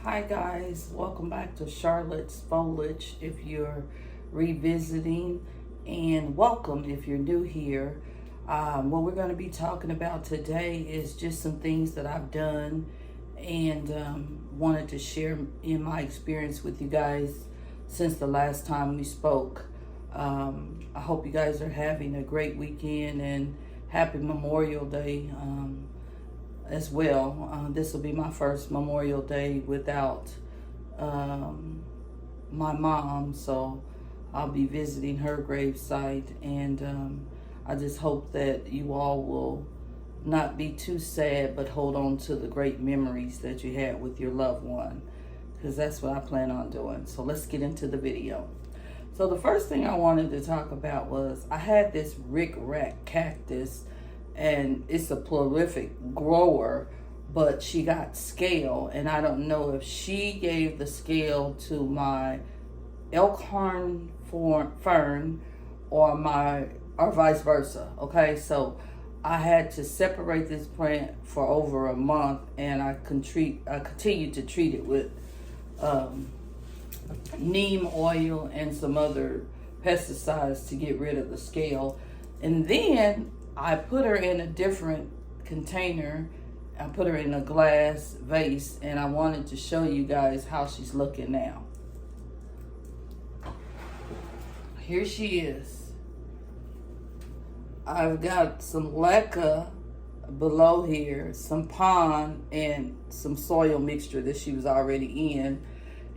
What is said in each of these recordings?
Hi guys, welcome back to Charlotte's Foliage if you're revisiting, and welcome if you're new here. What we're going to be talking about today is just some things that I've done and wanted to share in my experience with you guys since the last time we spoke. I hope you guys are having a great weekend and happy Memorial Day as well. This will be my first Memorial Day without my mom, so I'll be visiting her gravesite, and I just hope that you all will not be too sad, but hold on to the great memories that you had with your loved one, because that's what I plan on doing. So let's get into the video. So the first thing I wanted to talk about was I had this Rick Rack cactus, and it's a prolific grower, but she got scale, and I don't know if she gave the scale to my elkhorn fern or vice versa. Okay, so I had to separate this plant for over a month, and I continued to treat it with neem oil and some other pesticides to get rid of the scale. And then I put her in a different container. I put her in a glass vase, and I wanted to show you guys how she's looking now. Here she is. I've got some leca below here, some pond, and some soil mixture that she was already in.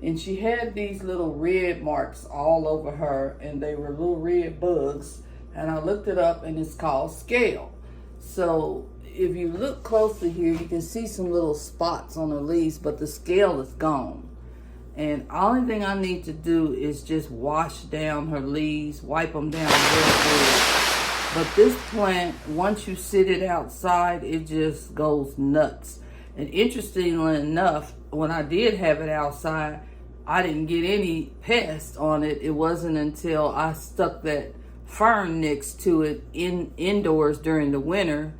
And she had these little red marks all over her, and they were little red bugs. And I looked it up, and it's called scale. So if you look closely here, you can see some little spots on the leaves, but the scale is gone. And only thing I need to do is just wash down her leaves, wipe them down real good. But this plant, once you sit it outside, it just goes nuts. And interestingly enough, when I did have it outside, I didn't get any pests on it. It wasn't until I stuck that fern next to it indoors during the winter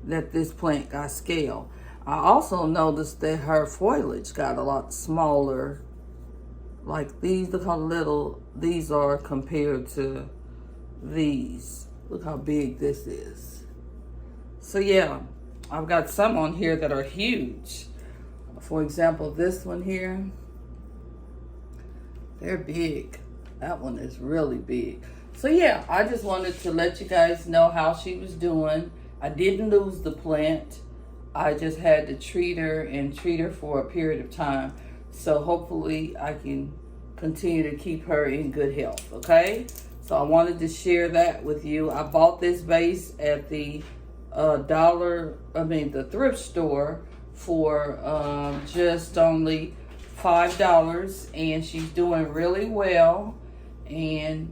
that this plant got scale. I also noticed that her foliage got a lot smaller. Like these, look how little these are compared to these. Look how big this is. So yeah, I've got some on here that are huge. For example, this one here, they're big. That one is really big. So yeah, I just wanted to let you guys know how she was doing. I didn't lose the plant. I just had to treat her for a period of time. So hopefully I can continue to keep her in good health, okay? So I wanted to share that with you. I bought this vase at the the thrift store for just only $5, and she's doing really well. And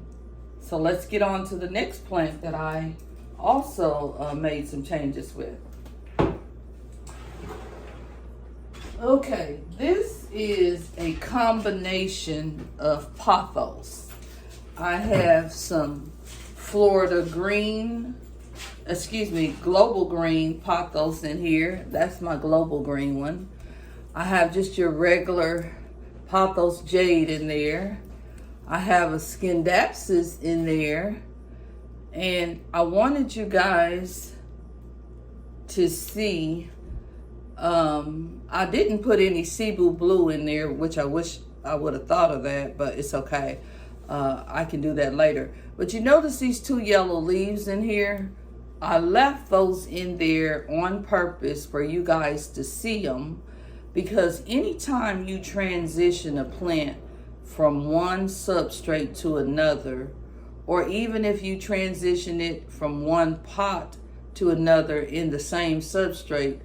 so let's get on to the next plant that I also made some changes with. Okay, this is a combination of pothos. I have some Global Green pothos in here. That's my Global Green one. I have just your regular pothos jade in there. I have a Scindapsus in there. And I wanted you guys to see, I didn't put any Cebu Blue in there, which I wish I would have thought of that, but it's okay. I can do that later. But you notice these two yellow leaves in here? I left those in there on purpose for you guys to see them, because anytime you transition a plant from one substrate to another, or even if you transition it from one pot to another in the same substrate,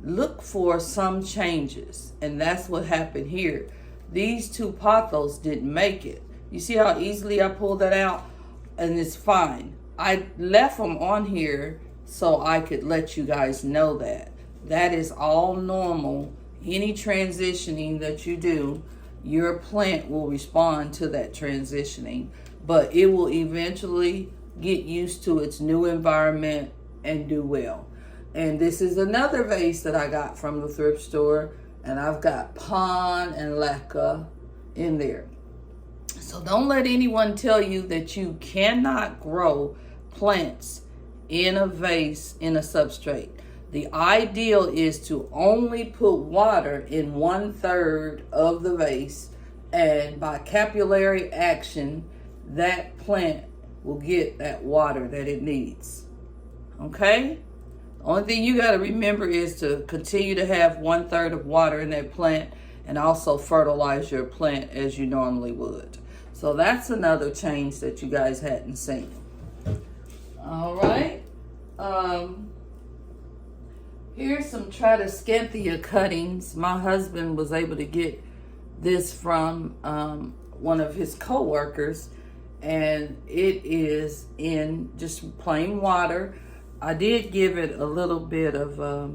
look for some changes. And that's what happened here. These two pothos didn't make it. You see how easily I pulled that out? And it's fine. I left them on here so I could let you guys know that. That is all normal. Any transitioning that you do, your plant will respond to that transitioning, but it will eventually get used to its new environment and do well. And this is another vase that I got from the thrift store, And I've got pon and leca in there. So don't let anyone tell you that you cannot grow plants in a vase in a substrate. The ideal is to only put water in 1/3 of the vase, and by capillary action, that plant will get that water that it needs. Okay? The only thing you got to remember is to continue to have 1/3 of water in that plant, and also fertilize your plant as you normally would. So that's another change that you guys hadn't seen. All right. Here's some Tradescantia cuttings. My husband was able to get this from one of his co-workers, and it is in just plain water. I did give it a little bit of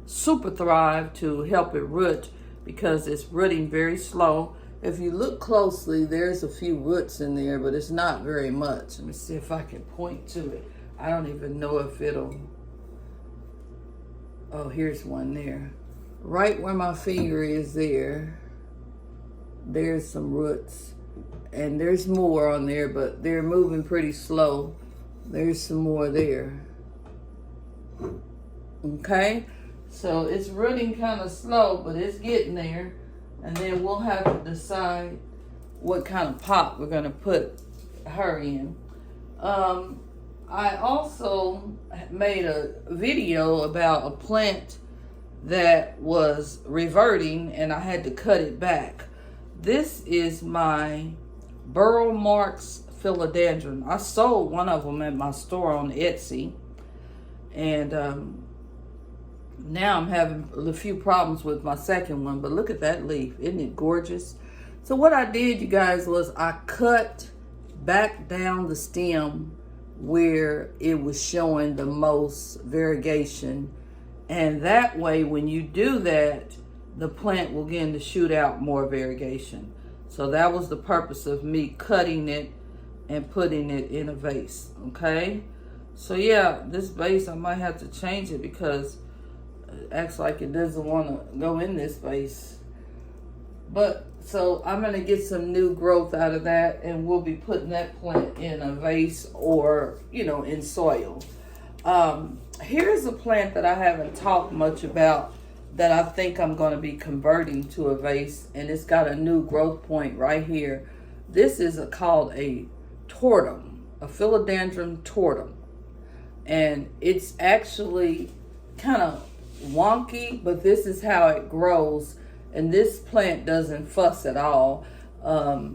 Super Thrive to help it root, because it's rooting very slow. If you look closely, there's a few roots in there, but it's not very much. Let me see if I can point to it. I don't even know if it'll... Oh, here's one there. Right where my finger is there's some roots. And there's more on there, but they're moving pretty slow. There's some more there. Okay? So it's rooting kind of slow, but it's getting there. And then we'll have to decide what kind of pot we're going to put her in. I also made a video about a plant that was reverting, and I had to cut it back. This is my Burl Marx philodendron. I sold one of them at my store on Etsy, and now I'm having a few problems with my second one, but look at that leaf. Isn't it gorgeous? So what I did, you guys, was I cut back down the stem where it was showing the most variegation. And that way, when you do that, the plant will begin to shoot out more variegation. So that was the purpose of me cutting it and putting it in a vase, okay? So yeah, this vase, I might have to change it because it acts like it doesn't want to go in this vase. But so I'm going to get some new growth out of that, and we'll be putting that plant in a vase or, you know, in soil. Here's a plant that I haven't talked much about that I think I'm going to be converting to a vase, and it's got a new growth point right here. This is called a tortum, a philodendron tortum. And it's actually kind of wonky, but this is how it grows. And this plant doesn't fuss at all. I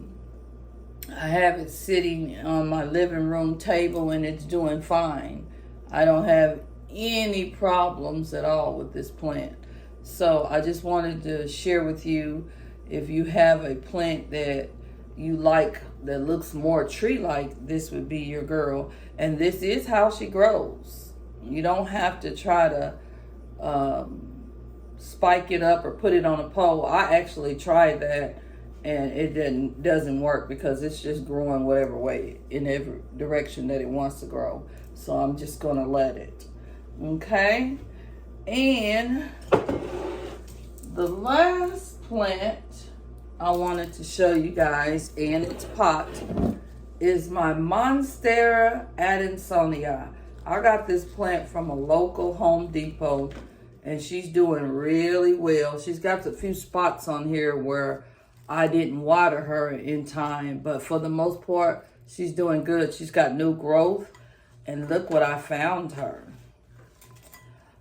have it sitting on my living room table, and it's doing fine. I don't have any problems at all with this plant. So I just wanted to share with you, if you have a plant that you like that looks more tree-like, this would be your girl. And this is how she grows. You don't have to try to spike it up or put it on a pole. I actually tried that, and it doesn't work because it's just growing whatever way, in every direction that it wants to grow. So I'm just going to let it. Okay? And the last plant I wanted to show you guys in its pot is my Monstera Adansonii. I got this plant from a local Home Depot, and she's doing really well. She's got a few spots on here where I didn't water her in time, but for the most part, she's doing good. She's got new growth, and look what I found her.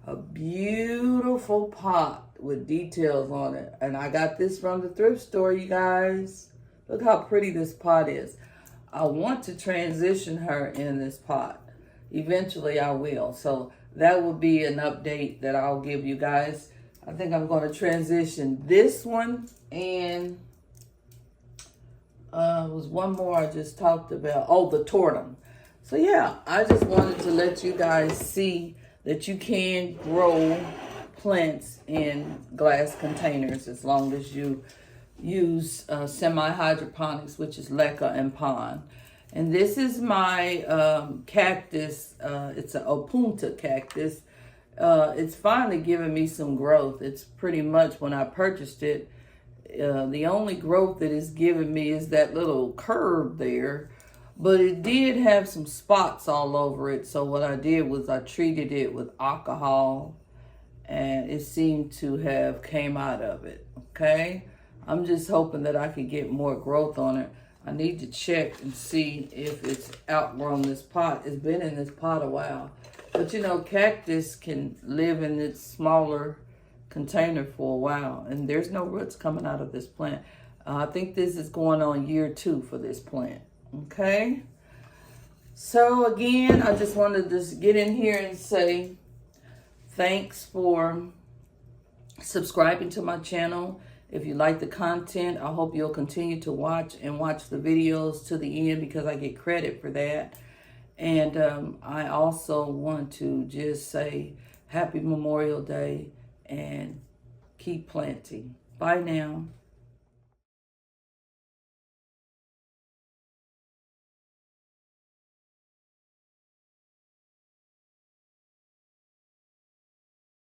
A beautiful pot with details on it. And I got this from the thrift store, you guys. Look how pretty this pot is. I want to transition her in this pot. Eventually I will. So that will be an update that I'll give you guys. I think I'm going to transition this one, and was one more I just talked about. Oh, the tortum. So yeah, I just wanted to let you guys see that you can grow plants in glass containers as long as you use semi-hydroponics, which is leca and pon. And this is my cactus. It's an opunta cactus. It's finally giving me some growth. It's pretty much when I purchased it, the only growth that it's given me is that little curve there, but it did have some spots all over it. So what I did was I treated it with alcohol, and it seemed to have came out of it. Okay, I'm just hoping that I could get more growth on it. I need to check and see if it's outgrown this pot. It's been in this pot a while. But you know, cactus can live in its smaller container for a while, and there's no roots coming out of this plant. I think this is going on year 2 for this plant. Okay, so again, I just wanted to get in here and say thanks for subscribing to my channel. If you like the content, I hope you'll continue to watch the videos to the end, because I get credit for that. And I also want to just say happy Memorial Day and keep planting. Bye now.